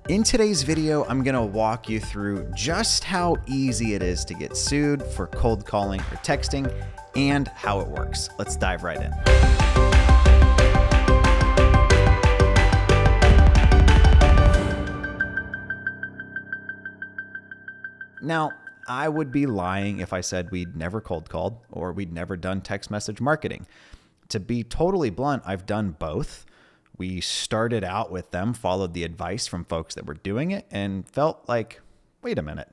In today's video, I'm gonna walk you through just how easy it is to get sued for cold calling or texting and how it works. Let's dive right in. Now, I would be lying if I said we'd never cold called or we'd never done text message marketing. To be totally blunt, I've done both. We started out with them, followed the advice from folks that were doing it, and felt like, wait a minute,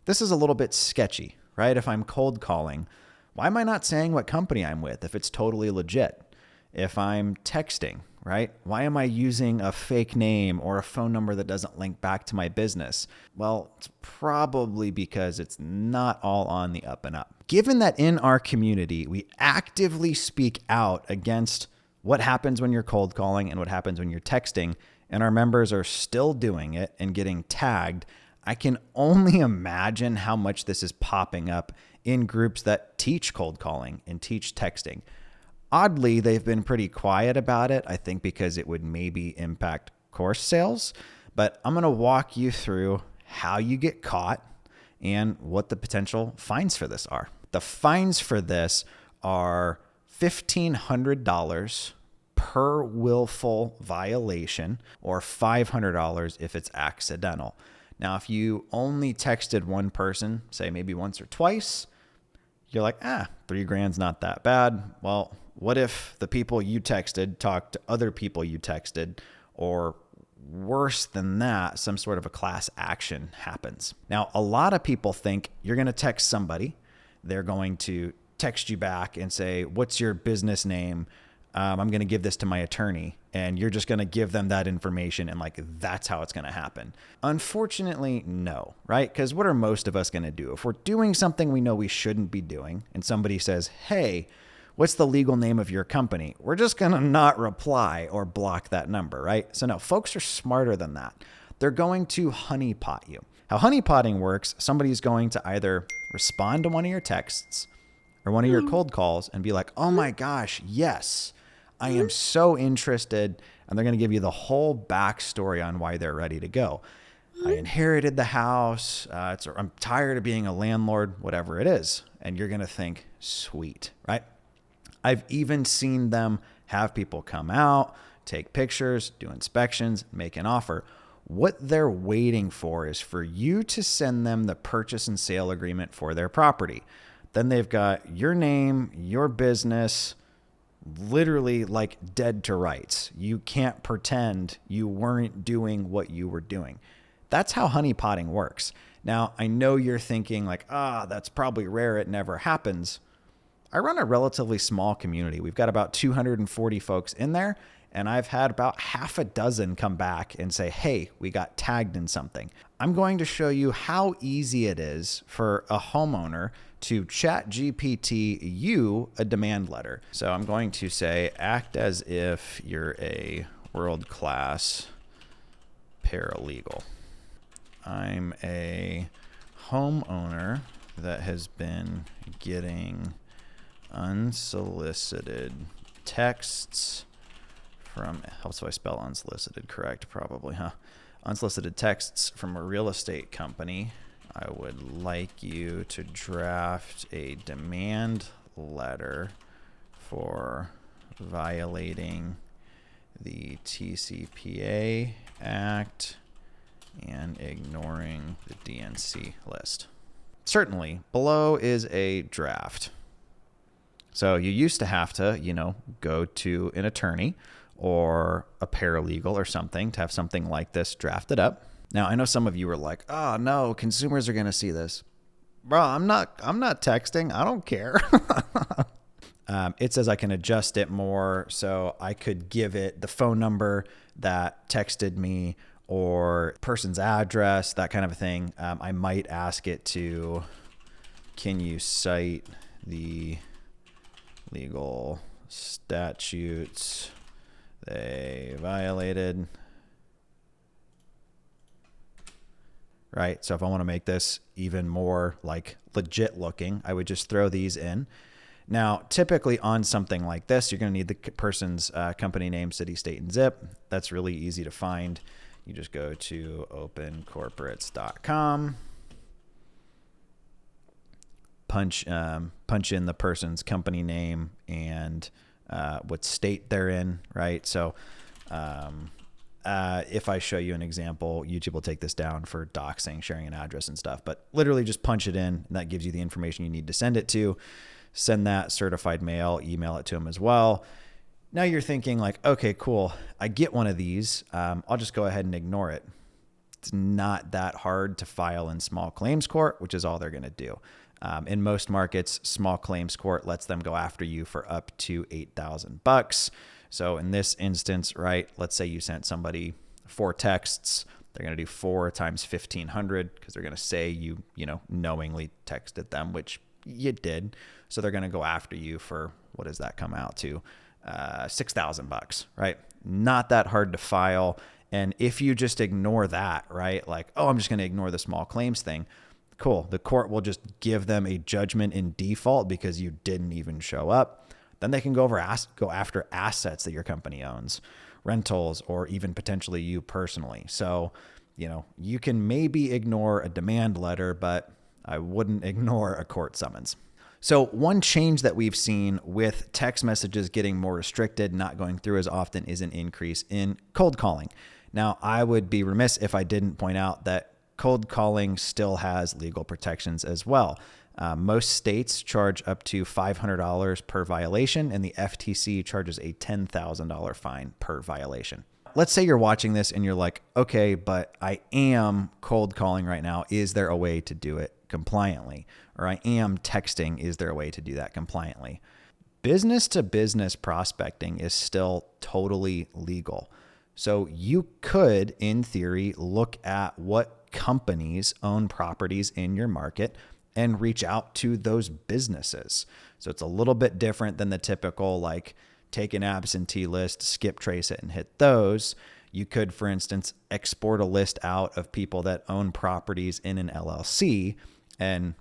this is a little bit sketchy, right? If I'm cold calling, why am I not saying what company I'm with if it's totally legit? If I'm texting, right? Why am I using a fake name or a phone number that doesn't link back to my business? Well, it's probably because it's not all on the up and up. Given that in our community, we actively speak out against what happens when you're cold calling and what happens when you're texting, and our members are still doing it and getting tagged, I can only imagine how much this is popping up in groups that teach cold calling and teach texting. Oddly, they've been pretty quiet about it, I think because it would maybe impact course sales, but I'm going to walk you through how you get caught and what the potential fines for this are. The fines for this are $1,500 per willful violation or $500 if it's accidental. Now, if you only texted one person, say maybe once or twice, you're like, $3,000's not that bad. Well, what if the people you texted talked to other people you texted, or worse than that, some sort of a class action happens? Now, a lot of people think you're going to text somebody. They're going to text you back and say, what's your business name? I'm going to give this to my attorney, and you're just going to give them that information, and that's how it's going to happen. Unfortunately, no, right? Because what are most of us going to do? If we're doing something we know we shouldn't be doing and somebody says, hey, what's the legal name of your company? We're just going to not reply or block that number, right? So no, folks are smarter than that. They're going to honeypot you. How honeypotting works, somebody's going to either respond to one of your texts or one of your cold calls and be like, oh my gosh, yes, I am so interested. And they're going to give you the whole backstory on why they're ready to go. I inherited the house. I'm tired of being a landlord, whatever it is. And you're going to think, sweet, right? I've even seen them have people come out, take pictures, do inspections, make an offer. What they're waiting for is for you to send them the purchase and sale agreement for their property. Then they've got your name, your business, literally like dead to rights. You can't pretend you weren't doing what you were doing. That's how honeypotting works. Now, I know you're thinking that's probably rare. It never happens. I run a relatively small community. We've got about 240 folks in there, and I've had about half a dozen come back and say, hey, we got tagged in something. I'm going to show you how easy it is for a homeowner to ChatGPT you a demand letter. So I'm going to say, act as if you're a world-class paralegal. I'm a homeowner that has been getting unsolicited texts from, how do I spell unsolicited correct? Probably, huh? Unsolicited texts from a real estate company. I would like you to draft a demand letter for violating the TCPA Act and ignoring the DNC list. Certainly, below is a draft. So you used to have to, go to an attorney or a paralegal or something to have something like this drafted up. Now, I know some of you are like, oh no, consumers are going to see this. Bro, I'm not texting. I don't care. It says I can adjust it more. So I could give it the phone number that texted me or person's address, that kind of a thing. I might ask it to, can you cite the legal statutes they violated? Right? So if I want to make this even more legit looking, I would just throw these in. Now, typically on something like this, you're going to need the person's company name, city, state, and zip. That's really easy to find. you just go to opencorporates.com, punch in the person's company name and what state they're in, right? So if I show you an example, YouTube will take this down for doxing, sharing an address and stuff, but literally just punch it in and that gives you the information you need to send it to. Send that certified mail, email it to them as well. Now you're thinking like, okay, cool. I get one of these. I'll just go ahead and ignore it. It's not that hard to file in small claims court, which is all they're going to do. In most markets, small claims court lets them go after you for up to $8,000. So in this instance, right, let's say you sent somebody 4 texts. They're going to do 4 times 1,500 because they're going to say you knowingly texted them, which you did. So they're going to go after you for, what does that come out to? $6,000, right? Not that hard to file. And if you just ignore that, right? Like, oh, I'm just going to ignore the small claims thing. Cool. The court will just give them a judgment in default because you didn't even show up. Then they can go after assets that your company owns, rentals, or even potentially you personally. So, you can maybe ignore a demand letter, but I wouldn't ignore a court summons. So one change that we've seen with text messages getting more restricted, not going through as often, is an increase in cold calling. Now, I would be remiss if I didn't point out that cold calling still has legal protections as well. Most states charge up to $500 per violation, and the FTC charges a $10,000 fine per violation. Let's say you're watching this and you're like, okay, but I am cold calling right now. Is there a way to do it compliantly? Or I am texting. Is there a way to do that compliantly? Business to business prospecting is still totally legal. So you could, in theory, look at what companies own properties in your market and reach out to those businesses. So it's a little bit different than the typical, like, take an absentee list, skip trace it, and hit those. You could, for instance, export a list out of people that own properties in an LLC and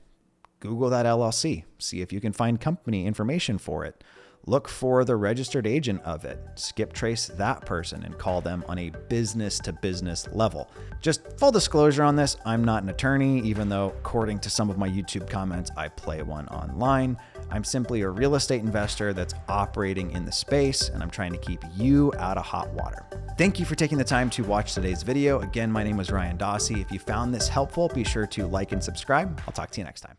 Google that LLC. See if you can find company information for it. Look for the registered agent of it. Skip trace that person and call them on a business to business level. Just full disclosure on this, I'm not an attorney, even though according to some of my YouTube comments, I play one online. I'm simply a real estate investor that's operating in the space, and I'm trying to keep you out of hot water. Thank you for taking the time to watch today's video. Again, my name was Ryan Dossey. If you found this helpful, be sure to like and subscribe. I'll talk to you next time.